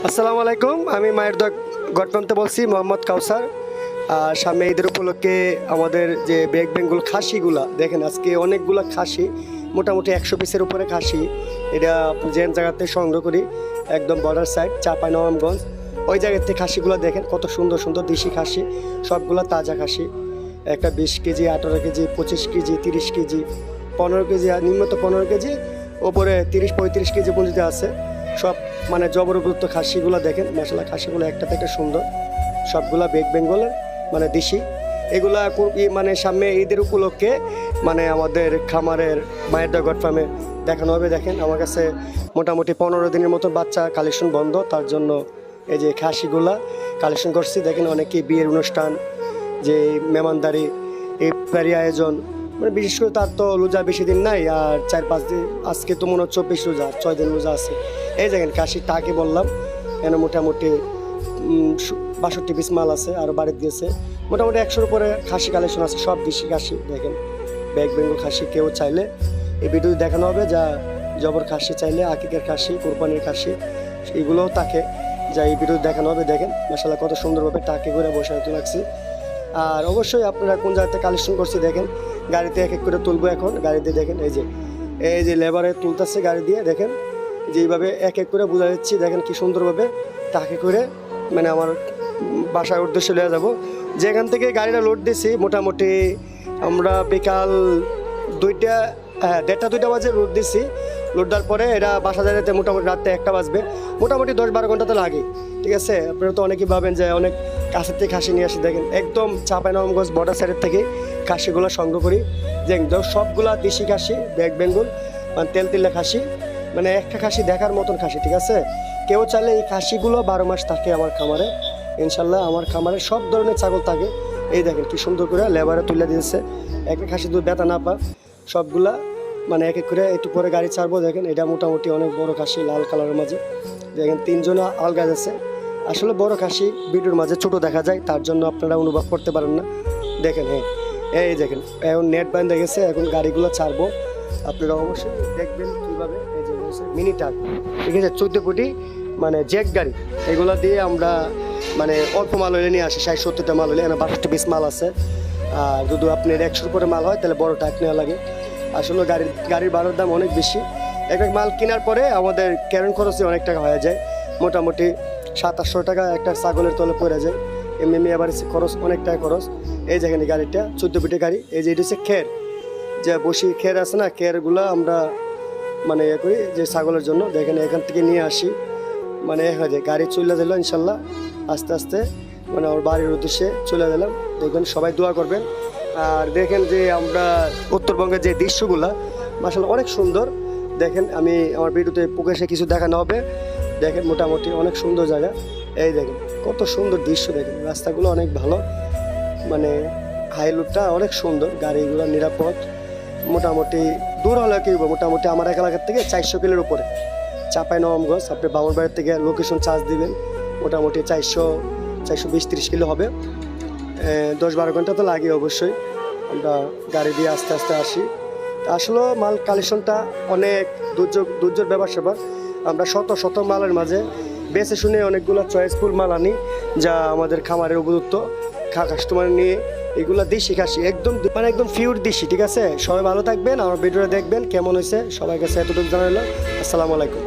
আসসালামু আলাইকুম। আমি মায়ের দোয়া গড়পামতে বলছি, মোহাম্মদ কাউসার। আর সামনে ঈদের উপলক্ষে আমাদের যে ব্যাক বেঙ্গল খাসিগুলা দেখেন, আজকে অনেকগুলা খাসি, মোটামুটি 100 পিসের উপরে খাসি। এটা যে জায়গাতে সংগ্রহ করি, একদম বর্ডার সাইড চাঁপাইনবাবগঞ্জ, ওই জায়গার থেকে খাসিগুলো দেখেন কত সুন্দর সুন্দর দেশি খাসি, সবগুলো তাজা খাসি। একটা 20 kg, 18 kg, 25 kg, 30 kg, 15 kg, আর নিম্নত 15 কেজি, ওপরে 30-35 কেজি পর্যন্ত আছে। সব মানে জবরদস্ত খাসিগুলো দেখেন, মাশাআল্লাহ খাসিগুলো একটা থেকে সুন্দর, সবগুলা ব্যাক বেঙ্গলের মানে দেশি। এগুলা মানে সামনে ঈদের উপলক্ষে মানে আমাদের খামারের মায়ের দোয়া গড ফার্মে দেখানো হবে। দেখেন আমার কাছে মোটামুটি 15 দিনের মতো বাচ্চা কালেকশন বন্ধ, তার জন্য এই যে খাসিগুলা কালেকশন করছি। দেখেন অনেকেই বিয়ের অনুষ্ঠান, যে মেহমানদারি, ইফতারি আয়োজন, মানে বিশেষ করে তার তো রোজা বেশি দিন নাই, আর 4-5 দিন, আজকে তো মনে হচ্ছে 24 রোজা, 6 দিন রোজা আছে। এই দেখেন খাসি টাকে বললাম, এখানে মোটামুটি 62 পিস মাল আছে, আর বাড়ি দিয়েছে মোটামুটি 100-এর উপরে খাসি কালেকশন আছে, সব দেশি খাসি। দেখেন ব্যাক বেঙ্গল খাসি, কেউ চাইলে এই ভিডিও দেখানো হবে, যা জবর খাসি চাইলে, আকিকের খাসি, কোরবানির খাসি, এগুলোও তাকে যা এই ভিডিও দেখানো হবে। দেখেন মাশাআল্লাহ কত সুন্দরভাবে টাকে করে বসে হতে লাগছে। আর অবশ্যই আপনারা কোন জায়গাতে কালেকশন করছি দেখেন, গাড়িতে এক এক করে তুলবো এখন। গাড়িতে দেখেন এই যে লেবারে তুলতেছে গাড়ি দিয়ে, দেখেন যেইভাবে এক এক করে বোঝা যাচ্ছি, দেখেন কি সুন্দরভাবে টাকে করে মানে আমার বাসার উদ্দেশ্যে নিয়ে যাবো। যেখান থেকে গাড়িটা লোড দিয়েছি মোটামুটি আমরা বিকাল 1:30 বাজে লোড দিছি। লোড দেওয়ার পরে এরা বাসা যাইতে মোটামুটি রাতে 1টা বাজবে, মোটামুটি 10-12 ঘন্টা তো লাগে। ঠিক আছে, আপনারা তো অনেকেই ভাবেন যে অনেক কাছের থেকে খাসি নিয়ে আসি। দেখেন একদম চাঁপাইনবাবগঞ্জ বর্ডার সাইডের থেকে খাসিগুলো সংগ্রহ করি, যে একদম সবগুলা দেশি খাসি, ব্যাক বেঙ্গল মানে তেলতেলা খাসি, মানে একটা খাসি দেখার মতন খাসি। ঠিক আছে, কেউ চাইলে এই খাসিগুলো 12 মাস থাকে আমার খামারে, ইনশাল্লাহ। আমার খামারে সব ধরনের ছাগল থাকে। এই দেখেন কি সুন্দর করে লেবারে তুলে দিয়েছে, একটা খাসি দুধ ব্যথা না পা, সবগুলা মানে এক এক করে একটু পরে গাড়ি ছাড়বো। দেখেন এটা মোটামুটি অনেক বড় খাসি, লাল কালারের মাঝে। দেখেন 3জন আলগা আছে। আসলে বড় খাসি ভিডিওর মাঝে ছোট দেখা যায়, তার জন্য আপনারা অনুভব করতে পারেন না। দেখেন এই দেখেন এখন নেট বান্ধা গেছে, এখন গাড়িগুলো ছাড়বো, আপনারা অবশ্যই দেখবেন কীভাবে। এই যে মিনি ট্রাক, ঠিক আছে, 14 ফুটি মানে জ্যাক গাড়ি, এগুলো দিয়ে আমরা মানে অল্প মাল হলে নিয়ে আসি। 60-70টা মাল হলে, এখানে 62 পিস মাল আছে। আর যদি আপনার 100-এর উপরে মাল হয় তাহলে বড় ট্রাক নেওয়া লাগে। আসলে গাড়ির ভাড়ার দাম অনেক বেশি। এক মাল কেনার পরে আমাদের ক্যারেন খরচে অনেক টাকা হয়ে যায়, মোটামুটি 700-800 টাকা একটা ছাগলের তলে পড়ে যায়। এমনি আবার খরচ অনেক টাকা খরচ। এই যেখানে গাড়িটা 14 ফিটের গাড়ি, এই যে এটা হচ্ছে খের, যে বসি খের আছে না, খেরগুলো আমরা মানে ইয়ে করি যে ছাগলের জন্য। দেখেন এখান থেকে নিয়ে আসি, মানে হয়ে যায় গাড়ি চলে দিল ইনশাল্লাহ আস্তে আস্তে, মানে আমার বাড়ির উদ্দেশ্যে চলে দিলাম। দেখবেন সবাই দোয়া করবেন। আর দেখেন যে আমরা উত্তরবঙ্গের যে দৃশ্যগুলা মাশাআল্লাহ অনেক সুন্দর। দেখেন আমি আমার ভিডিওতে প্রকাশে কিছু দেখানো হবে। দেখেন মোটামুটি অনেক সুন্দর জায়গা। এই দেখেন কত সুন্দর দৃশ্য, দেখেন রাস্তাগুলো অনেক ভালো, মানে হাইরোডটা অনেক সুন্দর, গাড়িগুলো নিরাপদ। মোটামুটি দূর হলে কি মোটামুটি আমার এলাকার থেকে 400 কিলোর উপরে চাঁপাইনবাবগঞ্জ। আপনি বামুনবাড়ির থেকে লোকেশন চার্জ দিবেন, মোটামুটি 420-30 কিলো হবে। 10-12 ঘন্টা তো লাগে অবশ্যই। আমরা গাড়ি দিয়ে আস্তে আস্তে আসি। আসলে মাল কালেকশনটা অনেক দুর্যোগ ব্যাপার স্যাপার। আমরা শত মালের মাঝে বেছে শুনে অনেকগুলো চয়েসফুল মাল আনি, যা আমাদের খামারের উপযুক্ত কাস্টমার নিয়ে। এগুলো দেশি খাসি, একদম মানে একদম পিওর দেশি। ঠিক আছে, সবাই ভালো থাকবেন, আমার ভিডিওটা দেখবেন কেমন হয়েছে। সবার কাছে এতটুকু জানালাম। আসসালামু আলাইকুম।